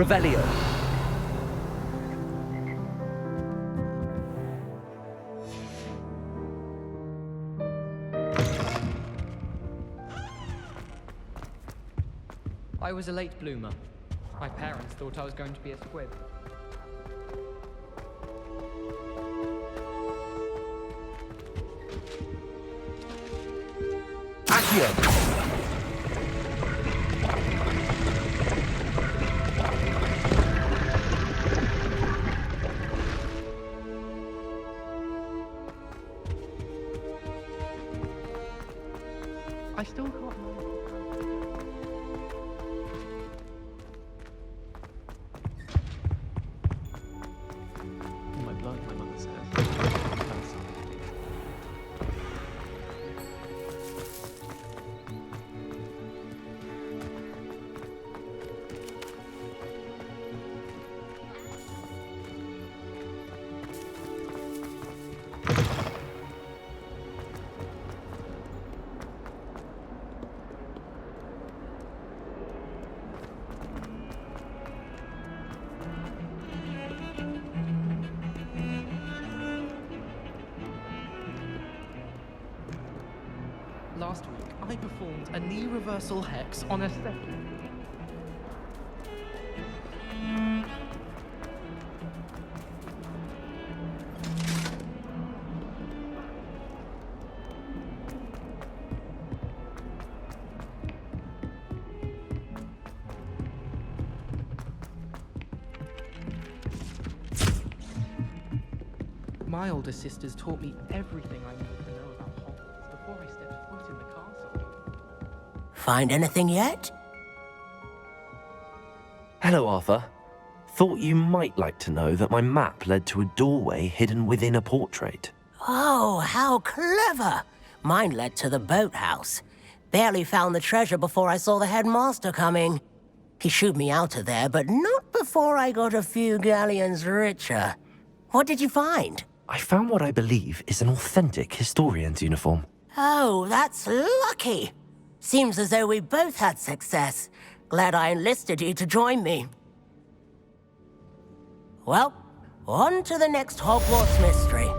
Revelio. I was a late bloomer. My parents thought I was going to be a squib. Accio. I still can't remember. In my blood, my mother says. Last week, I performed a knee reversal hex on a second. My older sisters taught me everything I needed to know about Hogwarts before I stepped foot in the castle. Find anything yet? Hello, Arthur. Thought you might like to know that my map led to a doorway hidden within a portrait. Oh, how clever! Mine led to the boathouse. Barely found the treasure before I saw the headmaster coming. He shooed me out of there, but not before I got a few galleons richer. What did you find? I found what I believe is an authentic historian's uniform. Oh, that's lucky. Seems as though we both had success. Glad I enlisted you to join me. Well, on to the next Hogwarts mystery.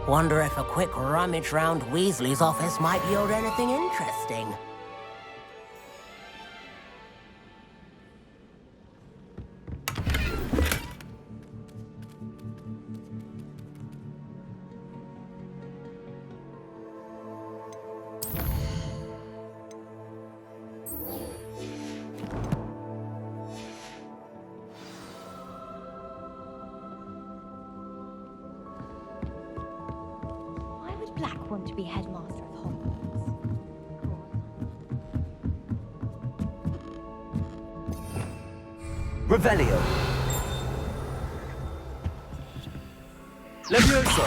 Wonder if a quick rummage round Weasley's office might yield anything interesting. Black want to be headmaster of Hogwarts. Revelio. Levioso.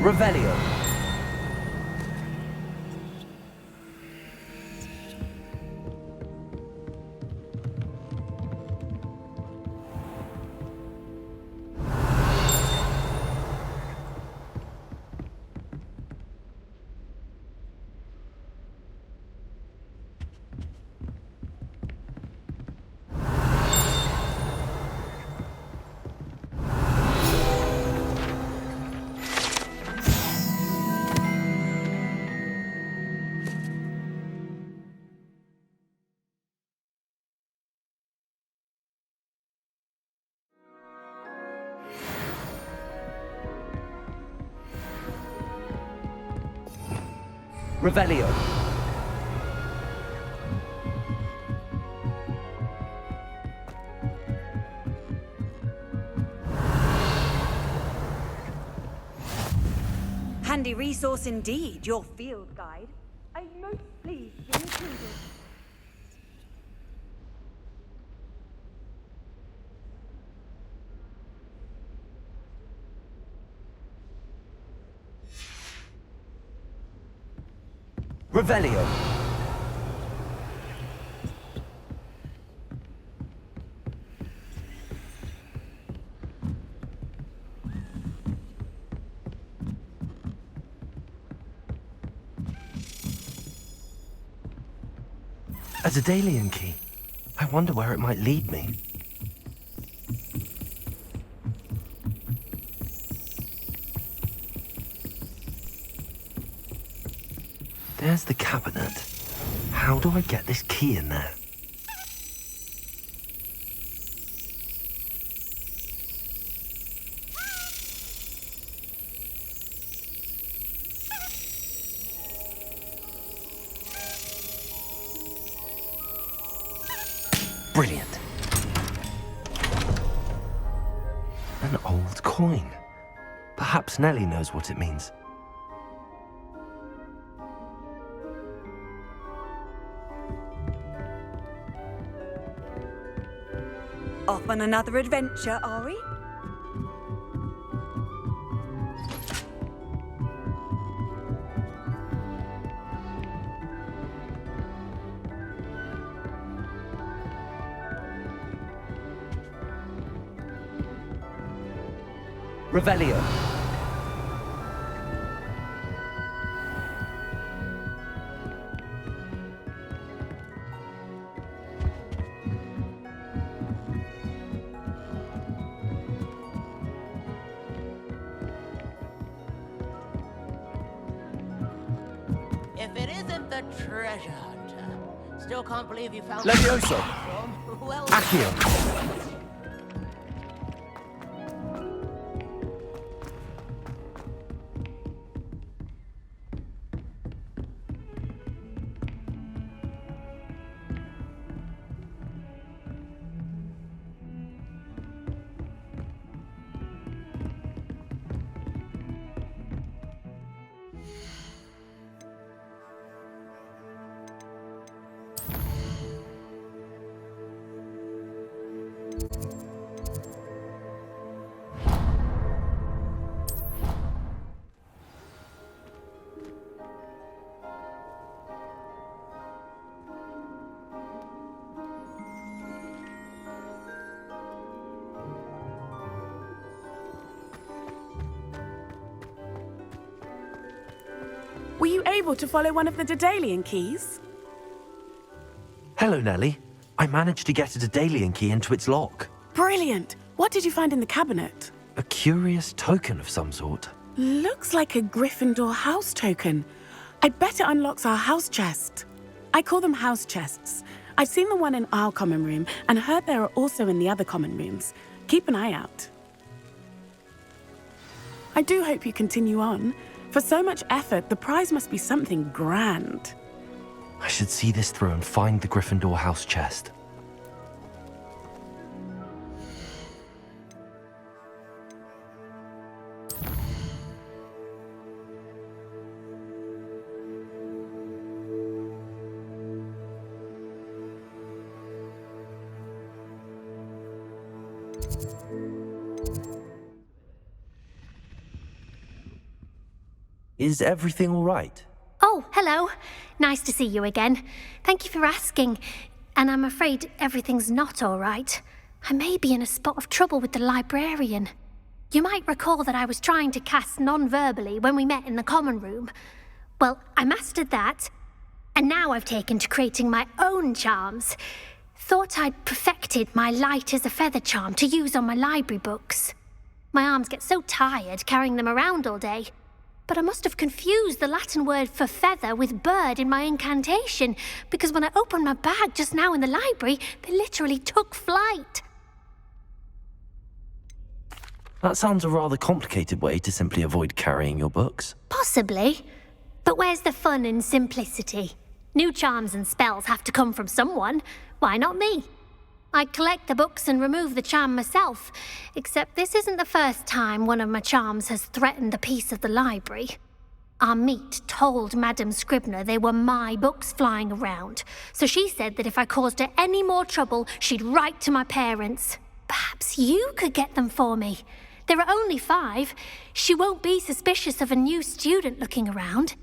Revelio. Revelio. Handy resource indeed, your field guide. I'm most pleased to be included. Revelio. A Daedalian key. I wonder where it might lead me. There's the cabinet. How do I get this key in there? Brilliant. An old coin. Perhaps Nellie knows what it means. Off on another adventure, are we? Revelio. If it isn't the treasure hunter, still can't believe you found Levioso. Well, Accio. Were you able to follow one of the Daedalian keys? Hello, Nellie. I managed to get a Daedalian key into its lock. Brilliant! What did you find in the cabinet? A curious token of some sort. Looks like a Gryffindor house token. I bet it unlocks our house chest. I call them house chests. I've seen the one in our common room and heard there are also in the other common rooms. Keep an eye out. I do hope you continue on. For so much effort, the prize must be something grand. I should see this through and find the Gryffindor house chest. Is everything all right? Oh, hello. Nice to see you again. Thank you for asking. And I'm afraid everything's not all right. I may be in a spot of trouble with the librarian. You might recall that I was trying to cast non-verbally when we met in the common room. Well, I mastered that. And now I've taken to creating my own charms. Thought I'd perfected my light as a feather charm to use on my library books. My arms get so tired carrying them around all day. But I must have confused the Latin word for feather with bird in my incantation, because when I opened my bag just now in the library, they literally took flight. That sounds a rather complicated way to simply avoid carrying your books. Possibly. But where's the fun in simplicity? New charms and spells have to come from someone. Why not me? I collect the books and remove the charm myself, except this isn't the first time one of my charms has threatened the peace of the library. Our meet told Madame Scribner they were my books flying around, so she said that if I caused her any more trouble, she'd write to my parents. Perhaps you could get them for me. There are only 5. She won't be suspicious of a new student looking around.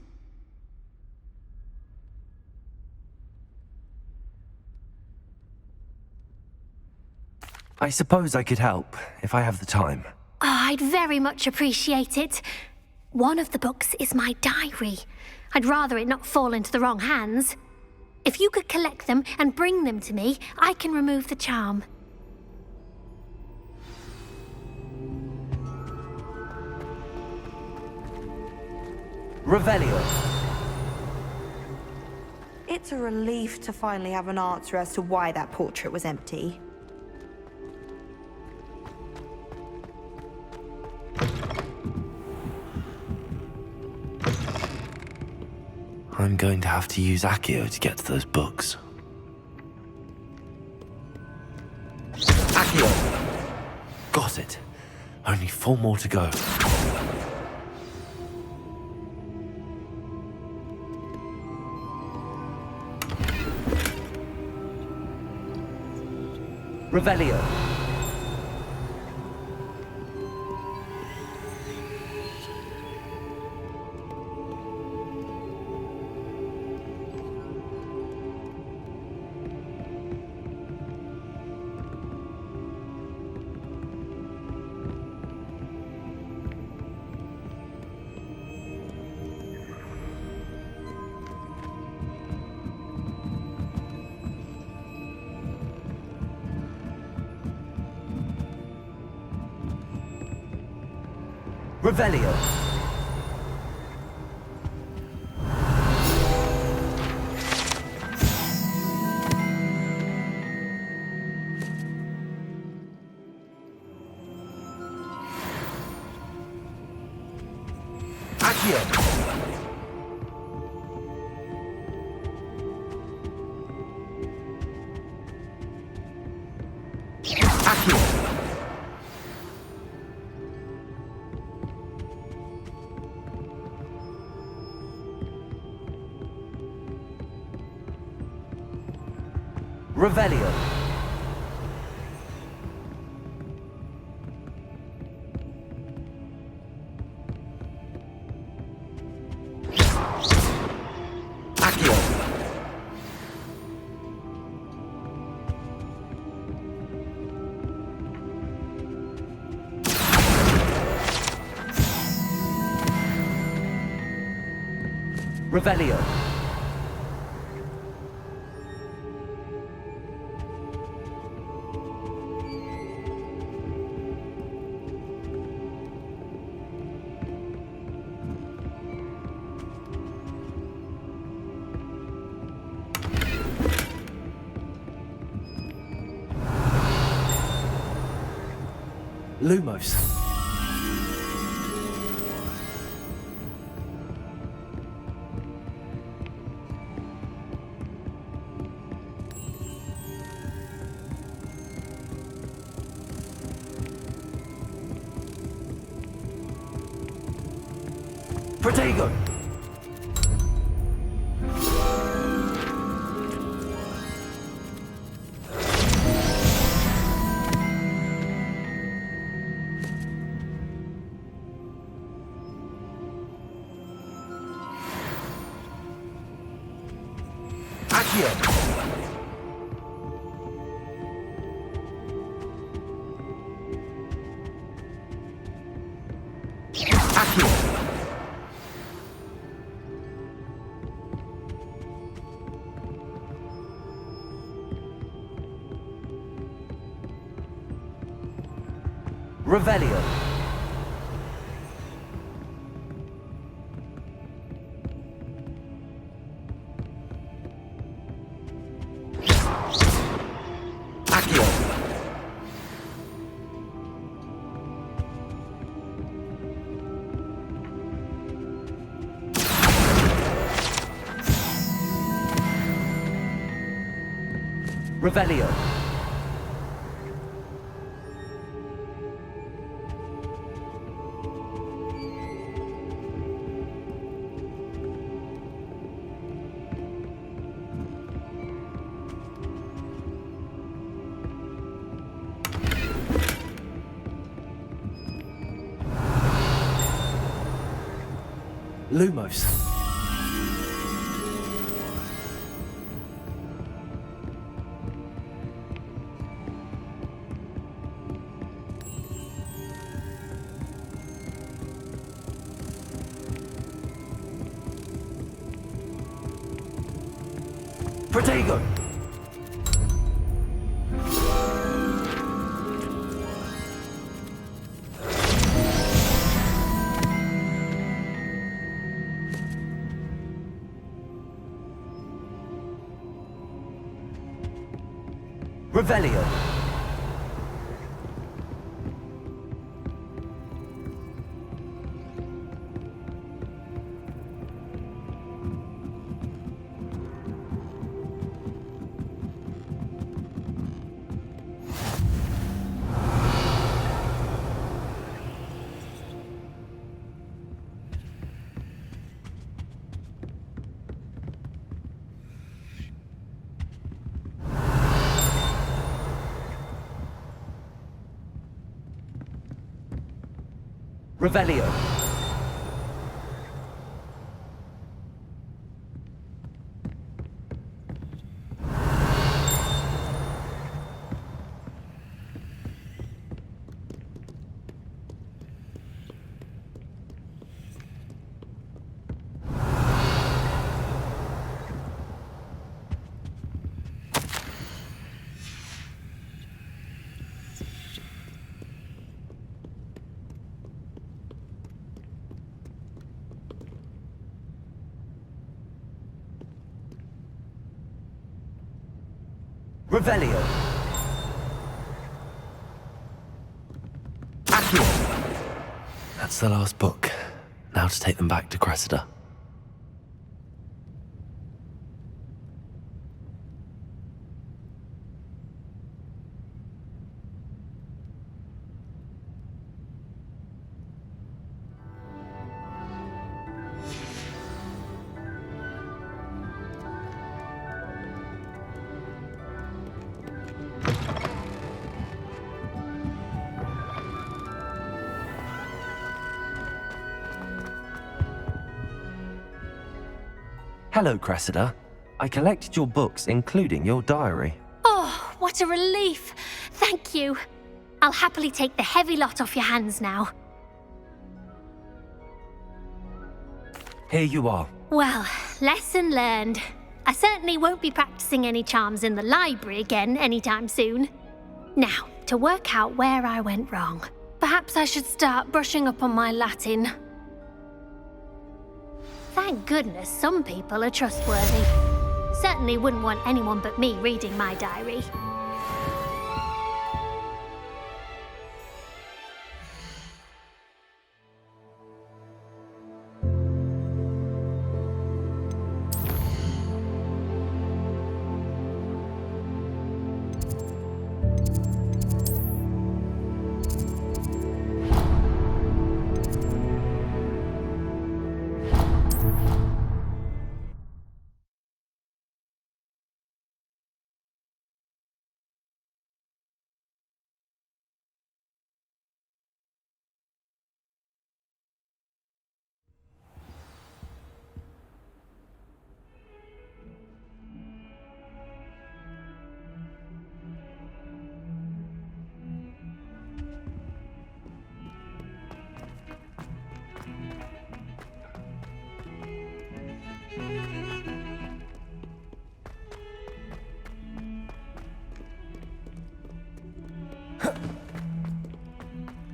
I suppose I could help, if I have the time. Oh, I'd very much appreciate it. One of the books is my diary. I'd rather it not fall into the wrong hands. If you could collect them and bring them to me, I can remove the charm. Revelio. It's a relief to finally have an answer as to why that portrait was empty. I'm going to have to use Accio to get to those books. Accio! Got it. Only 4 more to go. Revelio. Revelio. Accio. Accio. Revelio. Accio. Revelio. Lumos. Protego. Accio. Accio. Revelio. Accio. Revelio. Lumos. Protego! Revelio! Revelio! Revelio! Accio! That's the last book. Now to take them back to Cressida. Hello, Cressida. I collected your books, including your diary. Oh, what a relief. Thank you. I'll happily take the heavy lot off your hands now. Here you are. Well, lesson learned. I certainly won't be practicing any charms in the library again anytime soon. Now, to work out where I went wrong. Perhaps I should start brushing up on my Latin. Thank goodness some people are trustworthy. Certainly wouldn't want anyone but me reading my diary.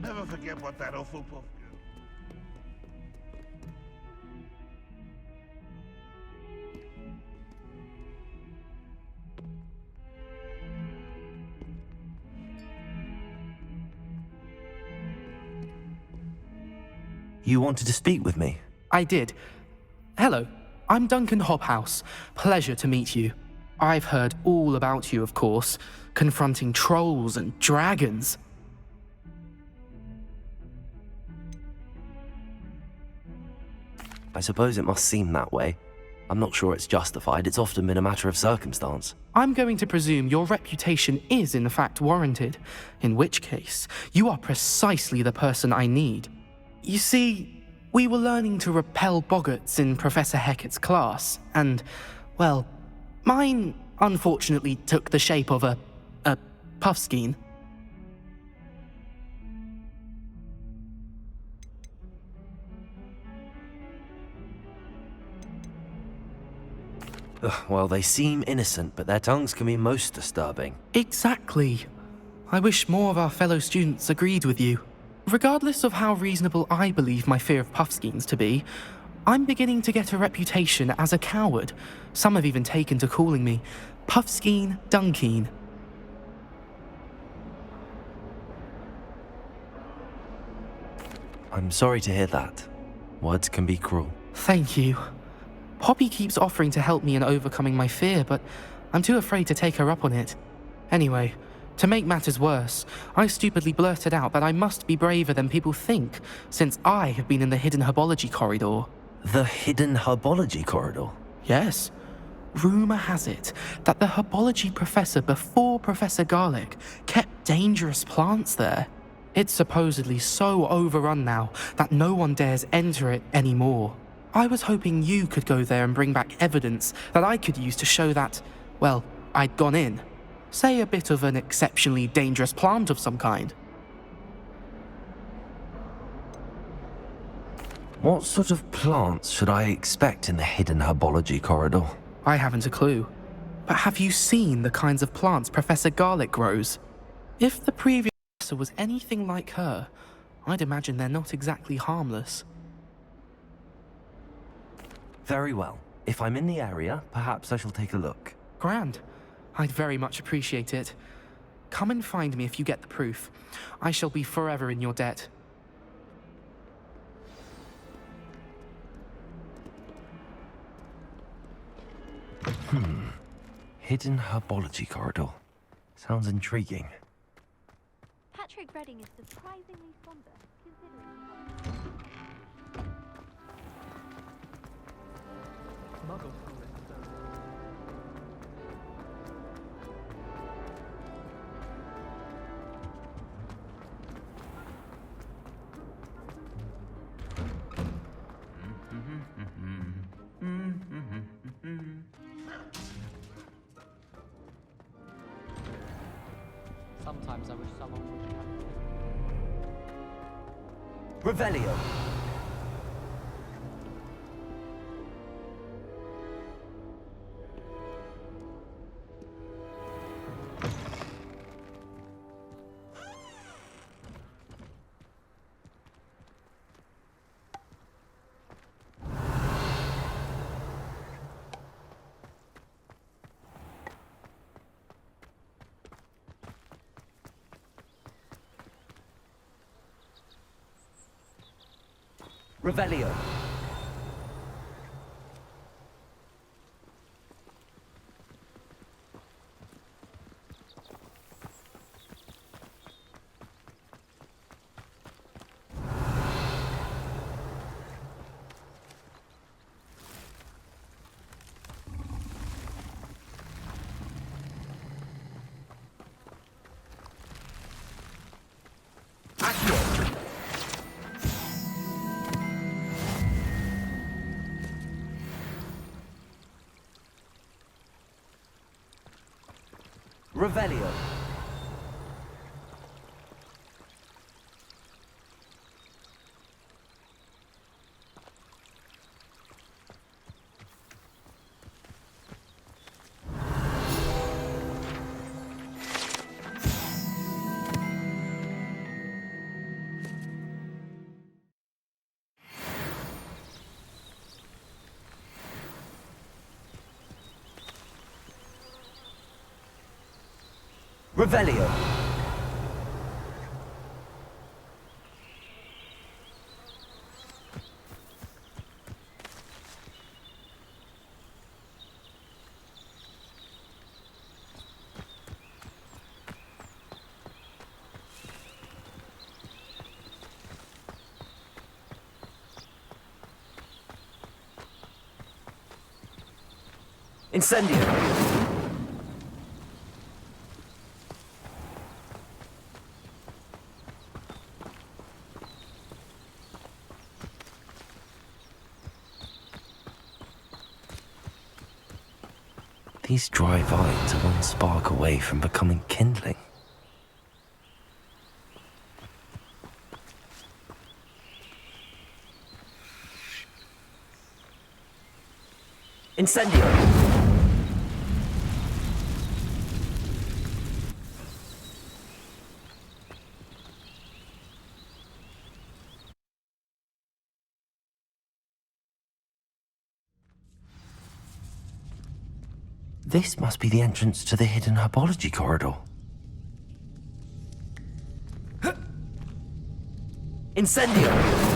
Never forget what that Hufflepuff girl. You wanted to speak with me? I did. Hello, I'm Duncan Hobhouse. Pleasure to meet you. I've heard all about you, of course, confronting trolls and dragons. I suppose it must seem that way. I'm not sure it's justified. It's often been a matter of circumstance. I'm going to presume your reputation is in fact warranted, in which case, you are precisely the person I need. You see, we were learning to repel boggarts in Professor Hecat's class, and, well, mine unfortunately took the shape of a puffskein. Well, they seem innocent, but their tongues can be most disturbing. Exactly. I wish more of our fellow students agreed with you. Regardless of how reasonable I believe my fear of Puffskeins to be, I'm beginning to get a reputation as a coward. Some have even taken to calling me Puffskeen Dunkeen. I'm sorry to hear that. Words can be cruel. Thank you. Poppy keeps offering to help me in overcoming my fear, but I'm too afraid to take her up on it. Anyway, to make matters worse, I stupidly blurted out that I must be braver than people think, since I have been in the hidden herbology corridor. The hidden herbology corridor? Yes. Rumour has it that the herbology professor before Professor Garlic kept dangerous plants there. It's supposedly so overrun now that no one dares enter it anymore. I was hoping you could go there and bring back evidence that I could use to show that, well, I'd gone in. Say a bit of an exceptionally dangerous plant of some kind. What sort of plants should I expect in the hidden herbology corridor? I haven't a clue. But have you seen the kinds of plants Professor Garlic grows? If the previous professor was anything like her, I'd imagine they're not exactly harmless. Very well. If I'm in the area, perhaps I shall take a look. Grand. I'd very much appreciate it. Come and find me if you get the proof. I shall be forever in your debt. Hidden herbology corridor. Sounds intriguing. Patrick Redding is surprisingly somber, considering... Sometimes I wish someone would come. Revelio. Revelio. Revelio. Revelio. Incendio. These dry vines are one spark away from becoming kindling. Incendio! This must be the entrance to the hidden herbology corridor. Incendio!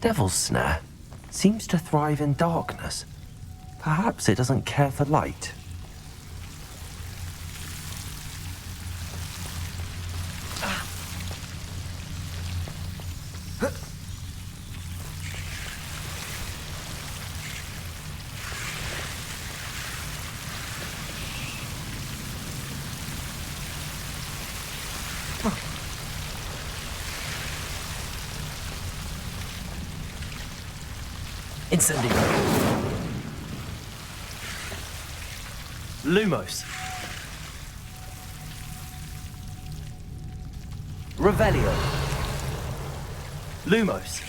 Devil's Snare seems to thrive in darkness. Perhaps it doesn't care for light. Incendio. Lumos. Revelio. Lumos.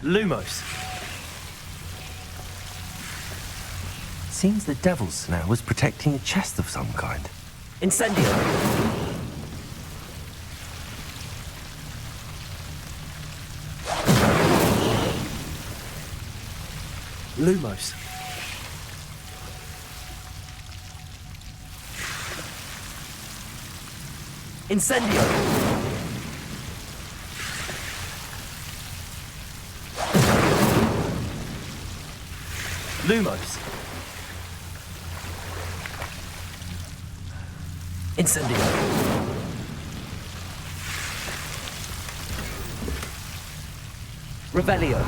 Lumos. Seems the Devil's Snare was protecting a chest of some kind. Incendio! Lumos. Incendio! Lumos. Incendio. Revelio.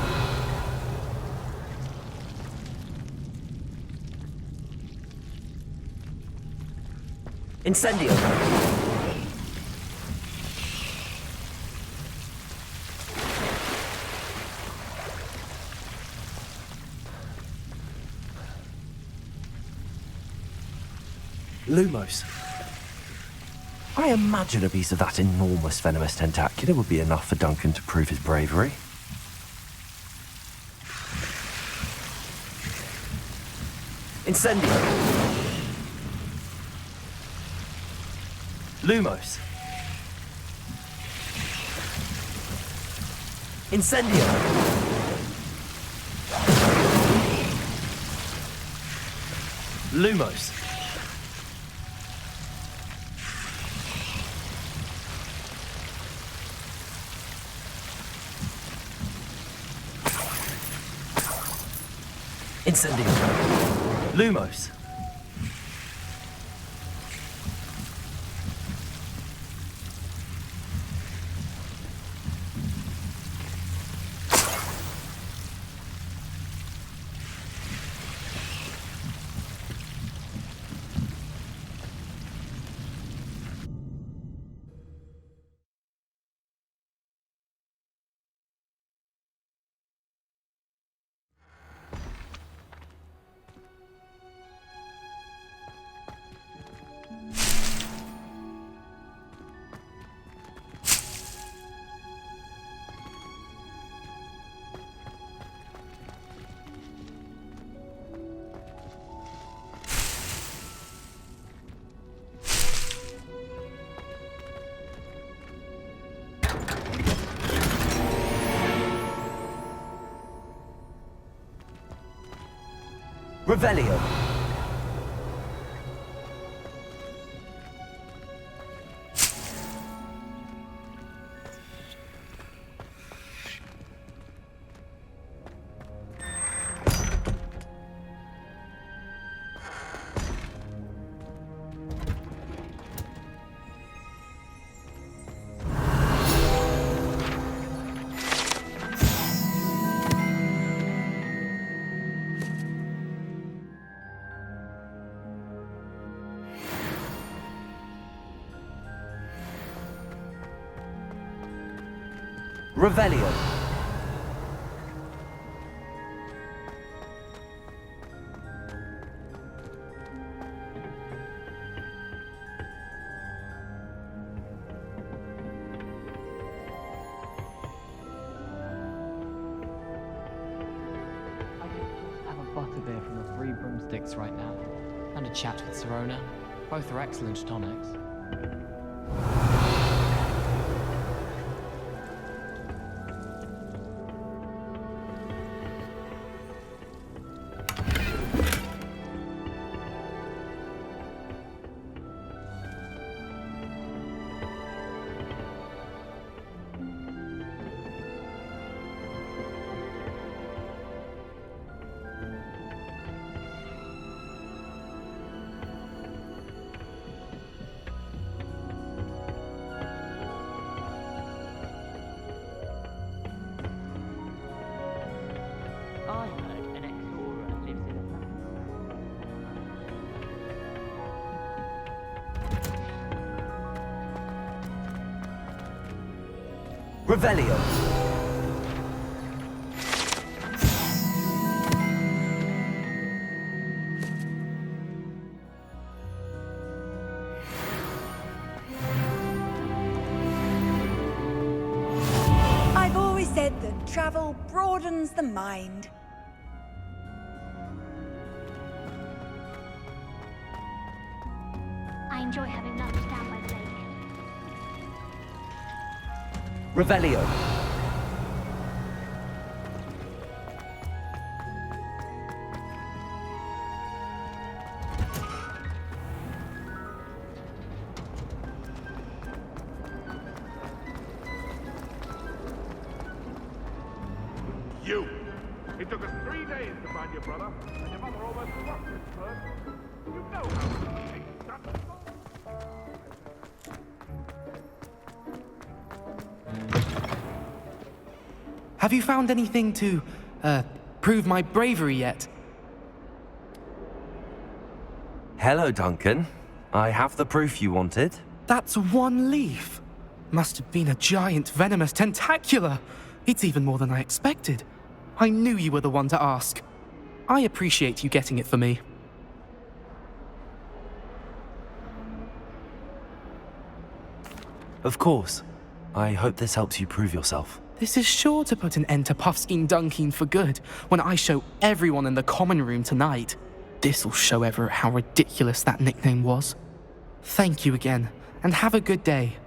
Incendio. Lumos. I imagine a piece of that enormous venomous tentacula would be enough for Duncan to prove his bravery. Incendio. Lumos. Incendio. Lumos. Incendio. Lumos. Revelio. Revelio. I could just have a butterbeer from the Three Broomsticks right now. And a chat with Serona. Both are excellent tonics. I heard an ex-Aura lives in a Revelio. I've always said that travel broadens the mind. I enjoy having lunch down by the lake. Revelio. You! It took us 3 days to find your brother, and your mother almost lost his first. You know how it takes that. Have you found anything to, prove my bravery yet? Hello, Duncan. I have the proof you wanted. That's one leaf. Must have been a giant venomous tentacula. It's even more than I expected. I knew you were the one to ask. I appreciate you getting it for me. Of course. I hope this helps you prove yourself. This is sure to put an end to Puffskein Dunkeen for good when I show everyone in the common room tonight. This'll show Everett how ridiculous that nickname was. Thank you again, and have a good day.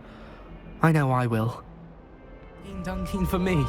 I know I will. Dunkeen for me.